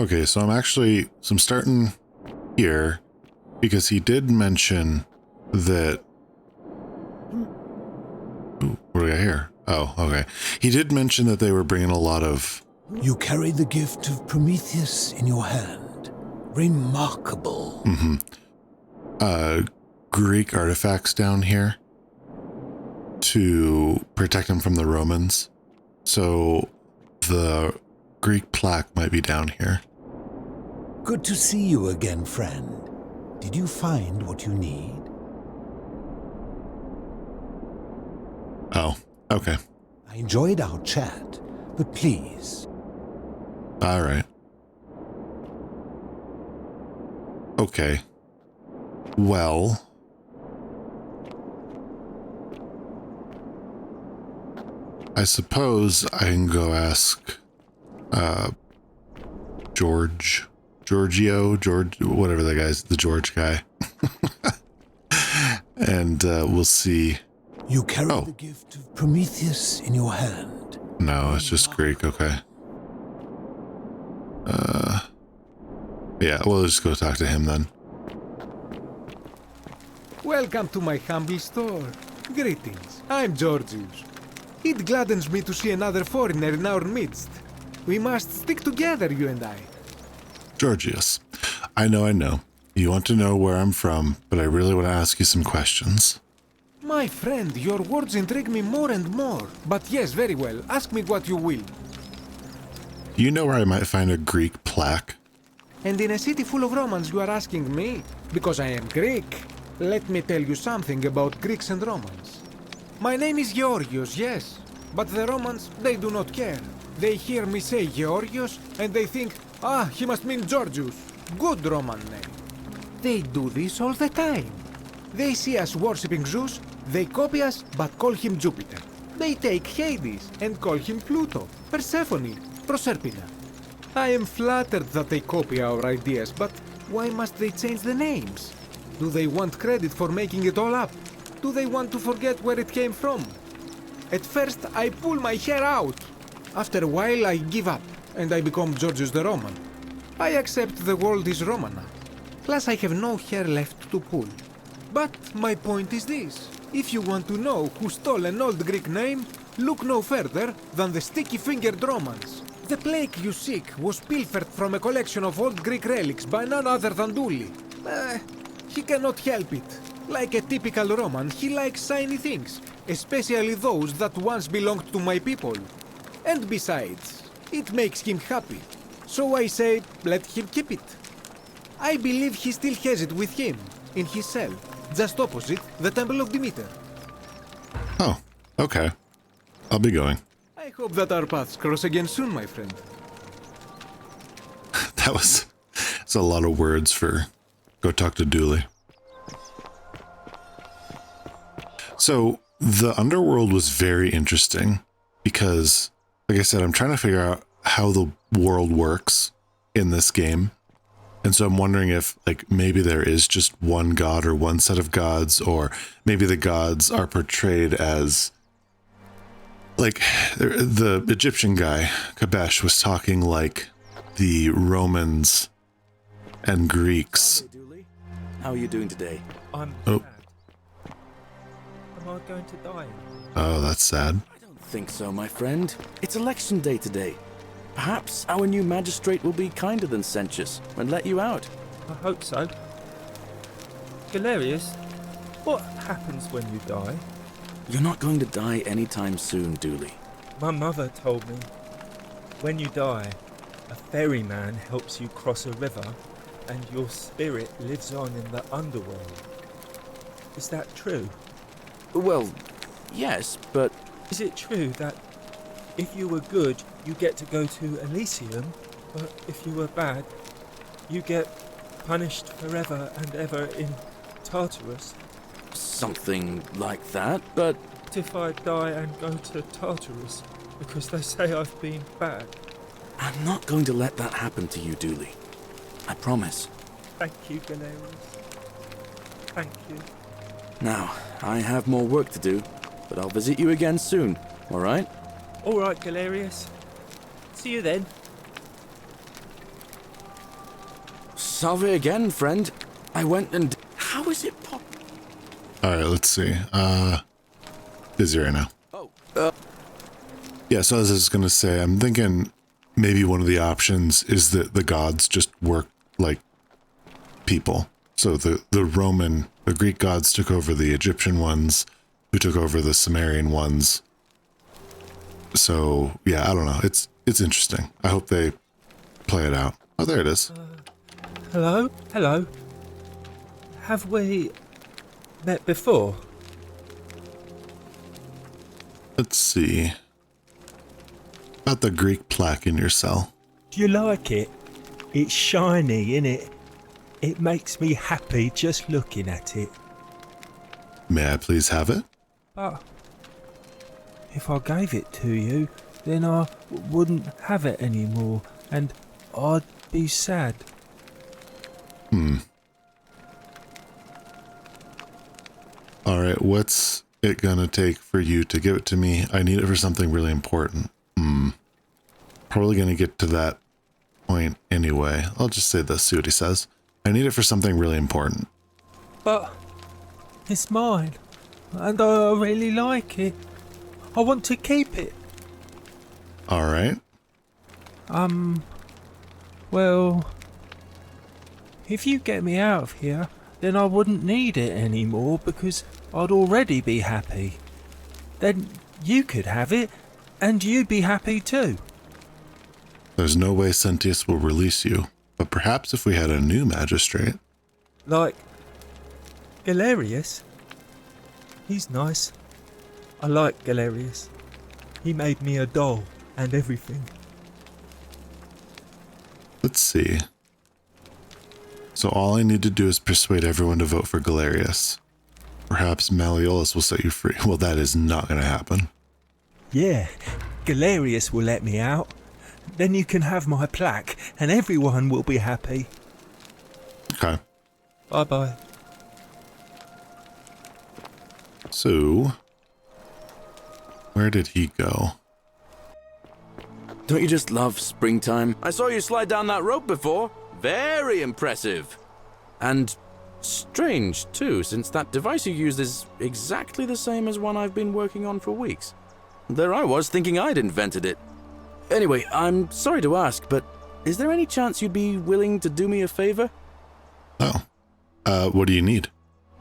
Okay, so I'm starting here because he did mention that. Ooh, what do we got here? Oh, okay. He did mention that they were bringing a lot of. You carry the gift of Prometheus in your hand. Remarkable. Greek artifacts down here to protect him from the Romans. So the Greek plaque might be down here. Good to see you again, friend. Did you find what you need? Oh, okay. I enjoyed our chat, but please. All right. Okay. Well. I suppose I can go ask Giorgio, whatever the guy's, the George guy. And we'll see. You carry the gift of Prometheus in your hand. No, it's just Greek, okay. Yeah, we'll just go talk to him then. Welcome to my humble store. Greetings, I'm Georgius. It gladdens me to see another foreigner in our midst. We must stick together, you and I. Georgius, I know. You want to know where I'm from, but I really want to ask you some questions. My friend, your words intrigue me more and more. But yes, very well. Ask me what you will. Do you know where I might find a Greek plaque? And in a city full of Romans, you are asking me? Because I am Greek. Let me tell you something about Greeks and Romans. My name is Georgios, yes. But the Romans, they do not care. They hear me say Georgios, and they think, ah, he must mean Georgius. Good Roman name. They do this all the time. They see us worshipping Zeus, they copy us, but call him Jupiter. They take Hades and call him Pluto, Persephone, Proserpina. I am flattered that they copy our ideas, but why must they change the names? Do they want credit for making it all up? Do they want to forget where it came from? At first, I pull my hair out. After a while, I give up, and I become Georgius the Roman. I accept the world is Romana. Plus, I have no hair left to pull. But my point is this. If you want to know who stole an old Greek name, look no further than the sticky-fingered Romans. The plaque you seek was pilfered from a collection of old Greek relics by none other than Duli. He cannot help it. Like a typical Roman, he likes shiny things, especially those that once belonged to my people. And besides, it makes him happy. So I say, let him keep it. I believe he still has it with him, in his cell, just opposite the Temple of Demeter. Oh, okay. I'll be going. I hope that our paths cross again soon, my friend. That's a lot of words for go talk to Dooley. So the underworld was very interesting because, like I said, I'm trying to figure out how the world works in this game. And so I'm wondering if, like, maybe there is just one god or one set of gods, or maybe the gods are portrayed as, like, the Egyptian guy, Kabesh, was talking like the Romans and Greeks. How are you doing today? I'm Oh. sad. Am I going to die? Oh, that's sad. I don't think so, my friend. It's election day today. Perhaps our new magistrate will be kinder than Sentius and let you out. I hope so. Galerius, what happens when you die? You're not going to die anytime soon, Dooley. My mother told me, when you die, a ferryman helps you cross a river and your spirit lives on in the underworld. Is that true? Well, yes, but Is it true that if you were good, you get to go to Elysium, but if you were bad, you get punished forever and ever in Tartarus? something like that, but What if I die and go to Tartarus because they say I've been bad? I'm not going to let that happen to you, Dooley. I promise. Thank you, Galerius. Thank you. Now, I have more work to do, but I'll visit you again soon, alright? All right, Galerius. See you then. Salve again, friend. I went and... How is it pop... All right, let's see. Busy right now. Oh, Yeah, so as I was going to say, I'm thinking maybe one of the options is that the gods just work like people. So the Greek gods took over the Egyptian ones, who took over the Sumerian ones. So, yeah, I don't know. It's interesting. I hope they play it out. Oh, there it is. Hello? Hello? Have we met before? Let's see. About the Greek plaque in your cell. Do you like it? It's shiny, innit? It makes me happy just looking at it. May I please have it? But if I gave it to you, then I wouldn't have it anymore, and I'd be sad. All right, what's it gonna take for you to give it to me? I need it for something really important. Probably gonna get to that point anyway. I'll just say this, see what he says. I need it for something really important. But it's mine, and I really like it. I want to keep it. All right. Well, if you get me out of here, then I wouldn't need it anymore because I'd already be happy. Then you could have it, and you'd be happy too. There's no way Sentius will release you, but perhaps if we had a new magistrate. Like Galerius. He's nice. I like Galerius. He made me a doll and everything. Let's see. So all I need to do is persuade everyone to vote for Galerius. Perhaps Malleolus will set you free. Well, that is not going to happen. Yeah, Galerius will let me out. Then you can have my plaque and everyone will be happy. Okay. Bye-bye. So, where did he go? don't you just love springtime? I saw you slide down that rope before. Very impressive. And strange, too, since that device you used is exactly the same as one I've been working on for weeks. There I was, thinking I'd invented it. Anyway, I'm sorry to ask, but is there any chance you'd be willing to do me a favor? Oh. What do you need?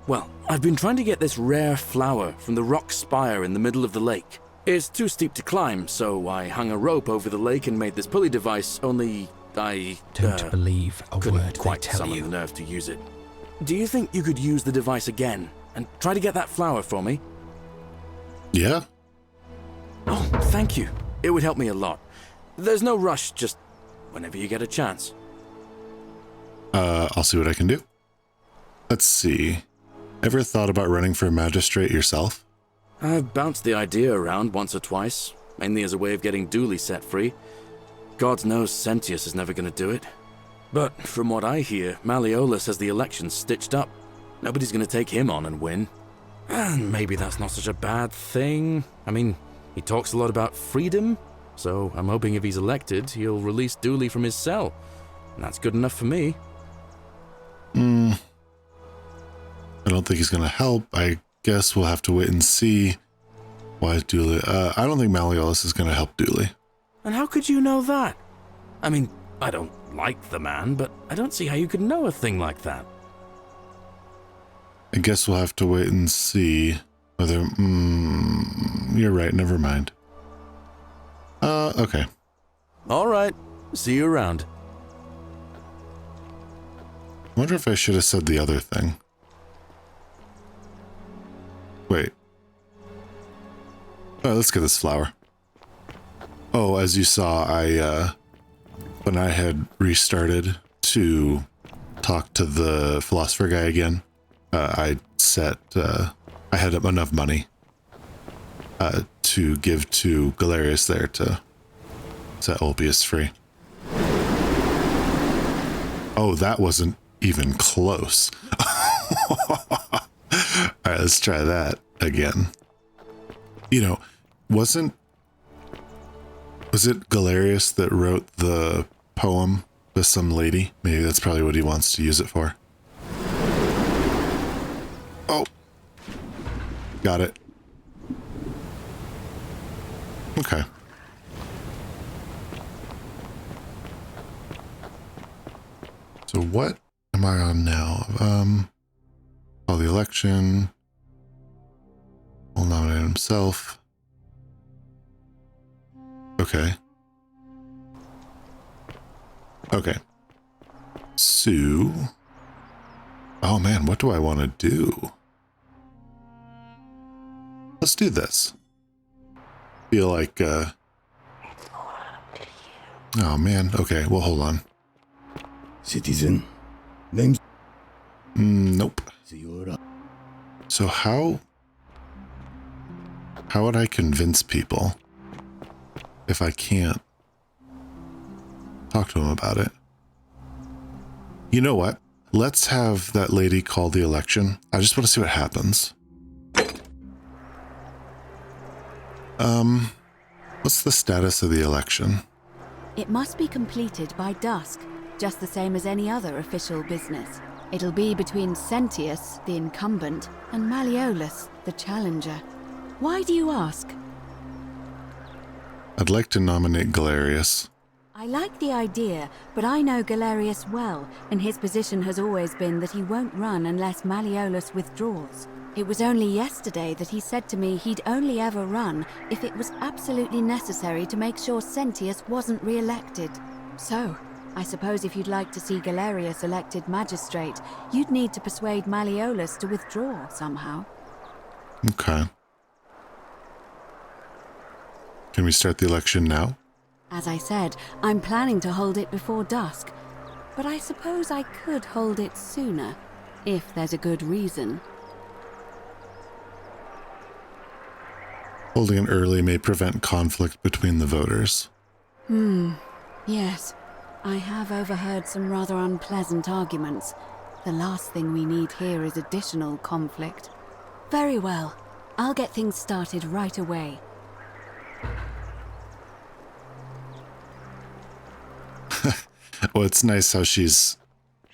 Well, I've been trying to get this rare flower from the rock spire in the middle of the lake. It's too steep to climb, so I hung a rope over the lake and made this pulley device, only I... Don't believe a couldn't word they quite tell summon you. the nerve to use it. Do you think you could use the device again and try to get that flower for me? Yeah? Oh, thank you. It would help me a lot. There's no rush, just whenever you get a chance. I'll see what I can do. Let's see. Ever thought about running for magistrate yourself? I've bounced the idea around once or twice, mainly as a way of getting Dooley set free. God knows Sentius is never going to do it. But from what I hear, Malleolus has the election stitched up. Nobody's going to take him on and win. And maybe that's not such a bad thing. I mean, he talks a lot about freedom, so I'm hoping if he's elected, he'll release Dooley from his cell. And that's good enough for me. I don't think he's going to help. I guess we'll have to wait and see. Why is Dooley? I don't think Malleolus is going to help Dooley. And how could you know that? I mean, I don't like the man, but I don't see how you could know a thing like that. I guess we'll have to wait and see whether... you're right, never mind. Okay. All right, see you around. I wonder if I should have said the other thing. Wait. Let's get this flower. Oh, as you saw, when I had restarted to talk to the philosopher guy again, I had enough money to give to Galerius there to set Ulpius free. Oh, that wasn't even close. All right, let's try that again. You know, was it Galerius that wrote the poem with some lady. Maybe that's probably what he wants to use it for. Oh. Got it. Okay. So what am I on now? Call the election. Will nominate himself. Okay. Okay. So, oh man, what do I want to do? Let's do this. Feel like, oh man, okay, well, hold on. Citizen. Name's... Nope. So how would I convince people if I can't talk to them about it? You know what? Let's have that lady call the election. I just want to see what happens. What's the status of the election? It must be completed by dusk, just the same as any other official business. It'll be between Sentius, the incumbent, and Malleolus, the challenger. Why do you ask? I'd like to nominate Galerius. I like the idea, but I know Galerius well, and his position has always been that he won't run unless Malleolus withdraws. It was only yesterday that he said to me he'd only ever run if it was absolutely necessary to make sure Sentius wasn't re-elected. So, I suppose if you'd like to see Galerius elected magistrate, you'd need to persuade Malleolus to withdraw somehow. Okay. Can we start the election now? As I said, I'm planning to hold it before dusk, but I suppose I could hold it sooner, if there's a good reason. Holding it early may prevent conflict between the voters. Yes. I have overheard some rather unpleasant arguments. The last thing we need here is additional conflict. Very well. I'll get things started right away. Well, it's nice how she's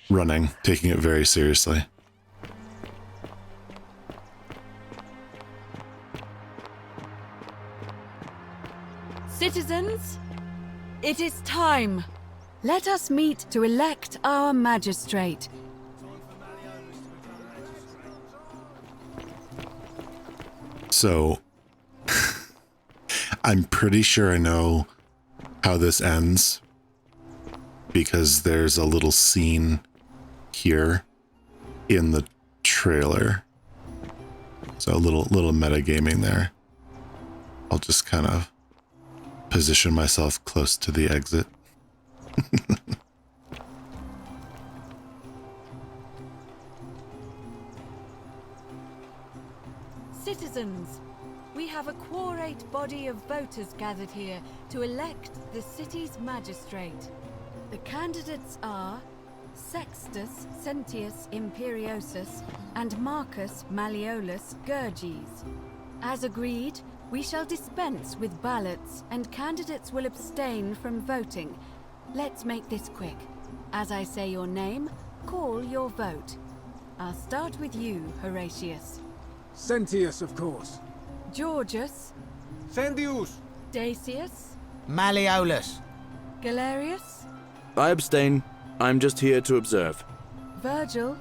running, taking it very seriously. Citizens, it is time. Let us meet to elect our magistrate. So, I'm pretty sure I know how this ends because there's a little scene here in the trailer. So a little metagaming there. I'll just kind of position myself close to the exit. Citizens, we have a quorate body of voters gathered here to elect the city's magistrate. The candidates are Sextus Sentius Imperiosus and Marcus Malleolus Gurges. As agreed, we shall dispense with ballots and candidates will abstain from voting. Let's make this quick. As I say your name, call your vote. I'll start with you, Horatius. Sentius, of course. Georgius. Sendius. Dacius. Malleolus. Galerius. I abstain. I'm just here to observe. Virgil.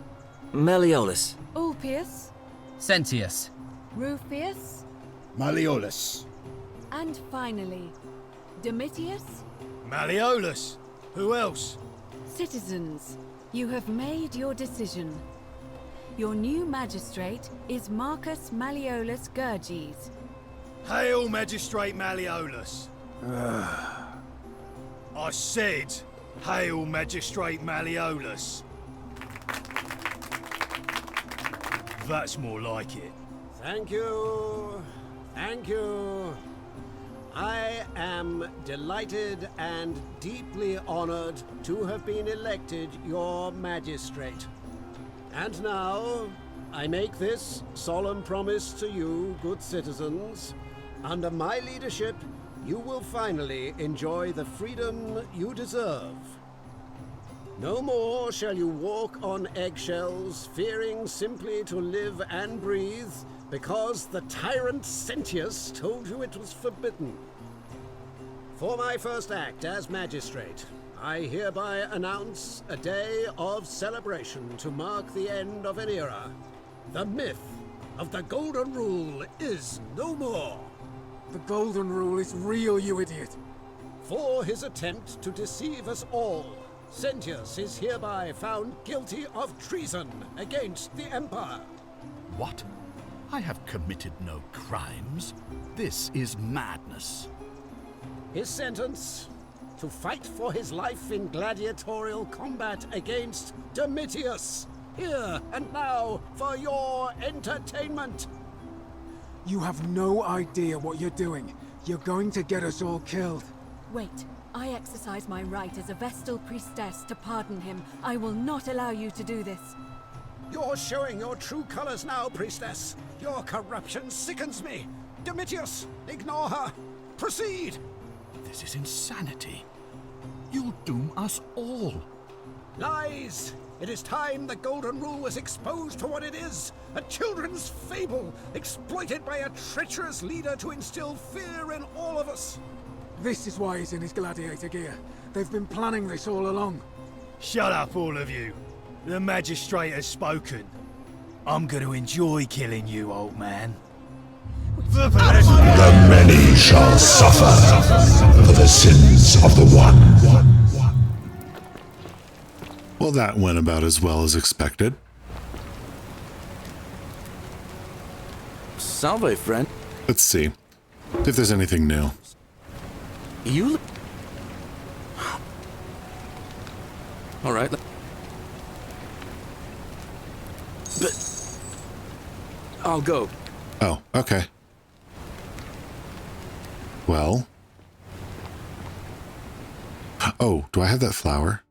Malleolus. Ulpius. Sentius. Rufius. Malleolus. And finally, Domitius. Malleolus. Who else? Citizens, you have made your decision. Your new magistrate is Marcus Malleolus Gurges. Hail, Magistrate Malleolus. I said, hail, Magistrate Malleolus. That's more like it. Thank you. Thank you. I am delighted and deeply honored to have been elected your magistrate. And now, I make this solemn promise to you, good citizens. Under my leadership, you will finally enjoy the freedom you deserve. No more shall you walk on eggshells, fearing simply to live and breathe, because the tyrant Sentius told you it was forbidden. For my first act as magistrate, I hereby announce a day of celebration to mark the end of an era. The myth of the Golden Rule is no more. The Golden Rule is real, you idiot. For his attempt to deceive us all, Sentius is hereby found guilty of treason against the Empire. What? I have committed no crimes. This is madness. His sentence: to fight for his life in gladiatorial combat against Domitius, here and now for your entertainment. You have no idea what you're doing. You're going to get us all killed. Wait. I exercise my right as a Vestal priestess to pardon him. I will not allow you to do this. You're showing your true colors now, priestess. Your corruption sickens me. Domitius, ignore her. Proceed. This is insanity. You'll doom us all. Lies! It is time the Golden Rule was exposed for what it is. A children's fable, exploited by a treacherous leader to instill fear in all of us. This is why he's in his gladiator gear. They've been planning this all along. Shut up, all of you. The magistrate has spoken. I'm going to enjoy killing you, old man. The many shall suffer for the sins of the one. Well, that went about as well as expected. Salve, friend. Let's see if there's anything new. You... All right. But... I'll go. Oh, okay. Well. Oh, do I have that flower?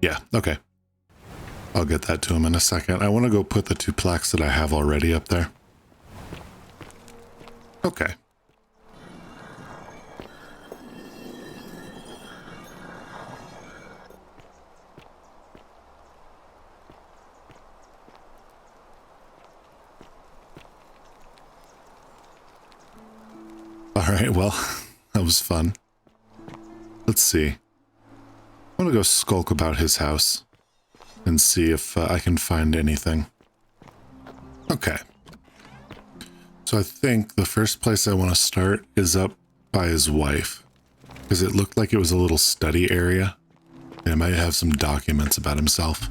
Yeah, okay. I'll get that to him in a second. I want to go put the 2 plaques that I have already up there. Okay. Alright, well, that was fun. Let's see. I want to go skulk about his house and see if I can find anything. Okay. So I think the first place I want to start is up by his wife, because it looked like it was a little study area, and it might have some documents about himself.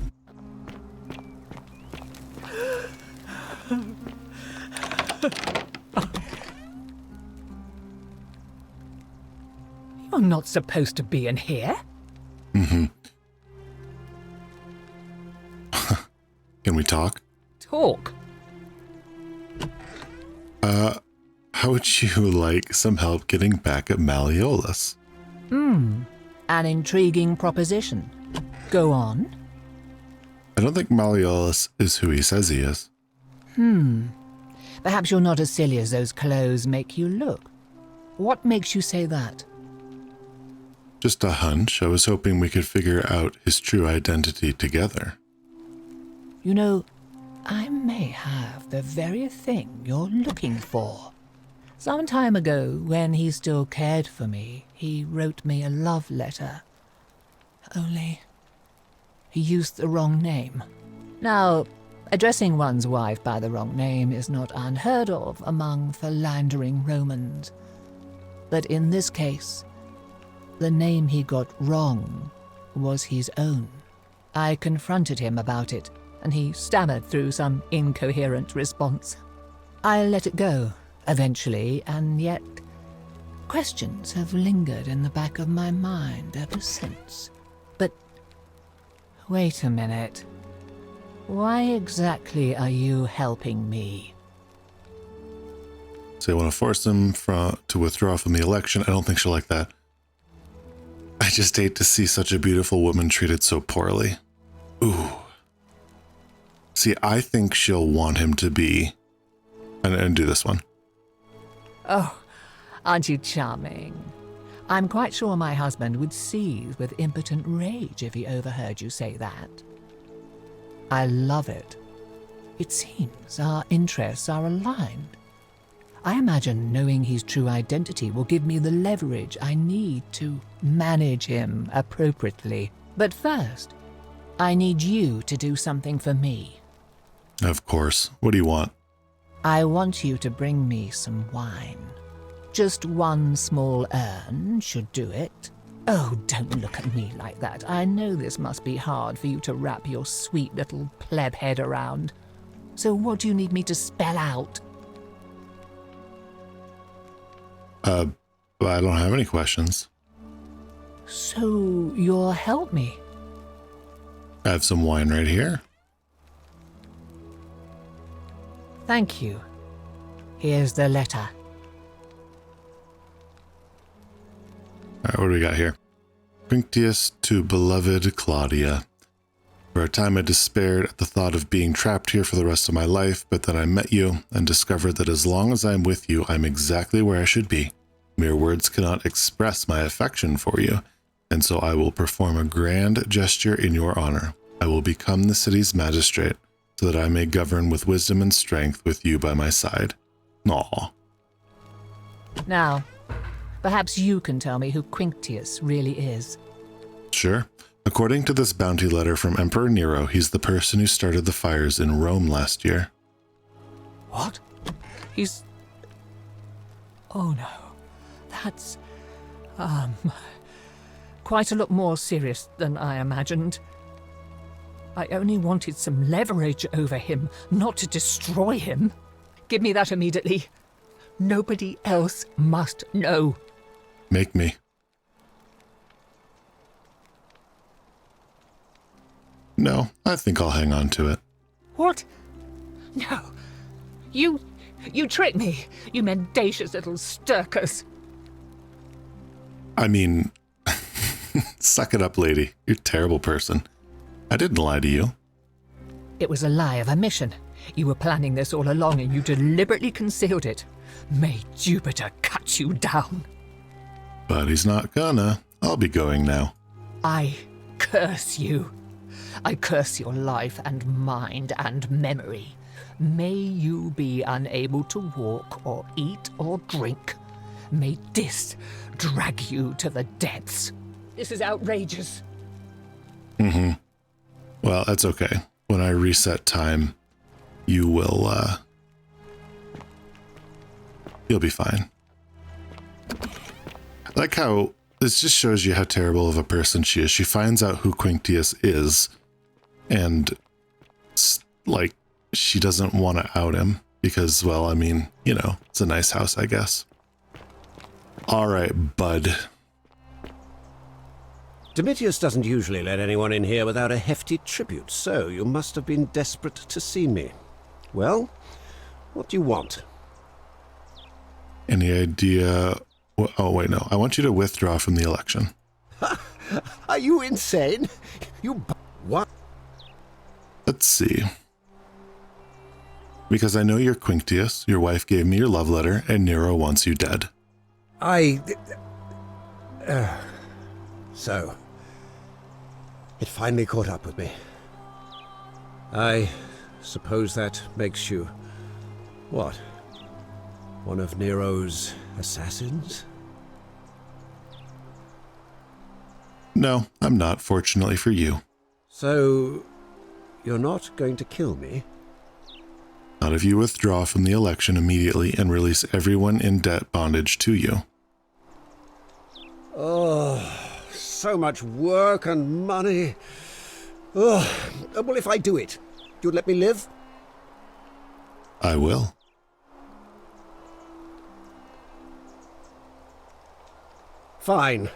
You're not supposed to be in here. Mm-hmm. Can we talk? Talk? How would you like some help getting back at Malleolus? An intriguing proposition. Go on. I don't think Malleolus is who he says he is. Perhaps you're not as silly as those clothes make you look. What makes you say that? Just a hunch. I was hoping we could figure out his true identity together. You know, I may have the very thing you're looking for. Some time ago, when he still cared for me, he wrote me a love letter. Only, he used the wrong name. Now, addressing one's wife by the wrong name is not unheard of among philandering Romans. But in this case, the name he got wrong was his own. I confronted him about it, and he stammered through some incoherent response. I let it go, eventually, and yet questions have lingered in the back of my mind ever since. But wait a minute. Why exactly are you helping me? So you want to force him to withdraw from the election? I don't think she'll like that. I just hate to see such a beautiful woman treated so poorly. Ooh. See, I think she'll want him to be... And do this one. Oh, aren't you charming? I'm quite sure my husband would seethe with impotent rage if he overheard you say that. I love it. It seems our interests are aligned. I imagine knowing his true identity will give me the leverage I need to manage him appropriately. But first, I need you to do something for me. Of course. What do you want? I want you to bring me some wine. Just one small urn should do it. Oh, don't look at me like that. I know this must be hard for you to wrap your sweet little pleb head around. So what do you need me to spell out? I don't have any questions. So you'll help me? I have some wine right here. Thank you. Here's the letter. Alright, what do we got here? Quinctius to beloved Claudia. For a time I despaired at the thought of being trapped here for the rest of my life, but then I met you and discovered that as long as I'm with you, I'm exactly where I should be. Mere words cannot express my affection for you, and so I will perform a grand gesture in your honor. I will become the city's magistrate, so that I may govern with wisdom and strength with you by my side. Aw. Now, perhaps you can tell me who Quinctius really is. Sure. According to this bounty letter from Emperor Nero, he's the person who started the fires in Rome last year. What? He's... Oh no. That's... quite a lot more serious than I imagined. I only wanted some leverage over him, not to destroy him. Give me that immediately. Nobody else must know. Make me. No, I think I'll hang on to it. What? No. You tricked me, you mendacious little stirkers. I mean, suck it up, lady. You're a terrible person. I didn't lie to you. It was a lie of omission. You were planning this all along and you deliberately concealed it. May Jupiter cut you down. But he's not gonna. I'll be going now. I curse you. I curse your life and mind and memory. May you be unable to walk or eat or drink. May this drag you to the depths. This is outrageous. Mm-hmm. Well, that's okay. When I reset time, you will, you'll be fine. I like how this just shows you how terrible of a person she is. She finds out who Quinctius is, and, like, she doesn't want to out him because, well, I mean, you know, it's a nice house, I guess. All right, bud. Domitius doesn't usually let anyone in here without a hefty tribute, so you must have been desperate to see me. Well, what do you want? Any idea? Oh, wait, no. I want you to withdraw from the election. Are you insane? What? Let's see. Because I know you're Quinctius, your wife gave me your love letter, and Nero wants you dead. So, it finally caught up with me. I suppose that makes you, what, one of Nero's assassins? No, I'm not, fortunately for you. So, you're not going to kill me? Not if you withdraw from the election immediately and release everyone in debt bondage to you. Oh, so much work and money. Oh, well, if I do it, you'll let me live? I will. Fine.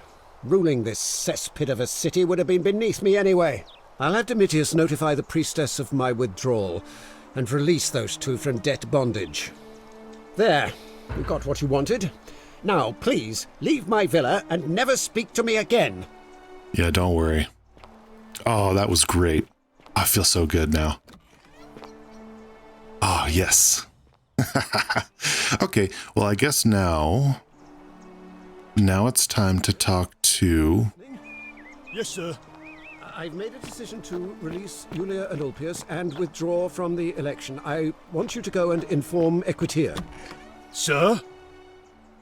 Ruling this cesspit of a city would have been beneath me anyway. I'll have Domitius notify the priestess of my withdrawal and release those two from debt bondage. There, you got what you wanted. Now, please, leave my villa and never speak to me again. Yeah, don't worry. Oh, that was great. I feel so good now. Oh, yes. Okay, well, I guess now now it's time to talk to... Yes, sir. I've made a decision to release Julia and Ulpius and withdraw from the election. I want you to go and inform Equitia. Sir?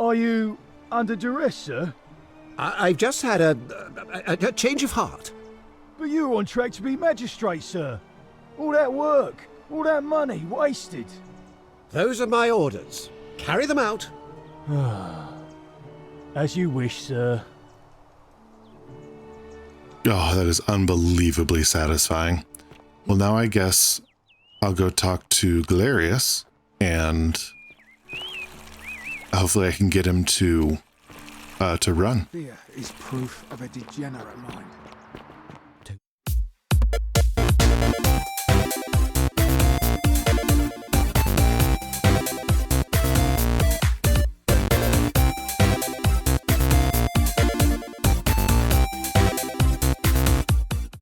Are you under duress, sir? I've just had a change of heart. But you were on track to be magistrate, sir. All that work, all that money wasted. Those are my orders. Carry them out. As you wish, sir. Oh, that is unbelievably satisfying. Well, now I guess I'll go talk to Galerius, and hopefully I can get him to run. Fear is proof of a degenerate mind.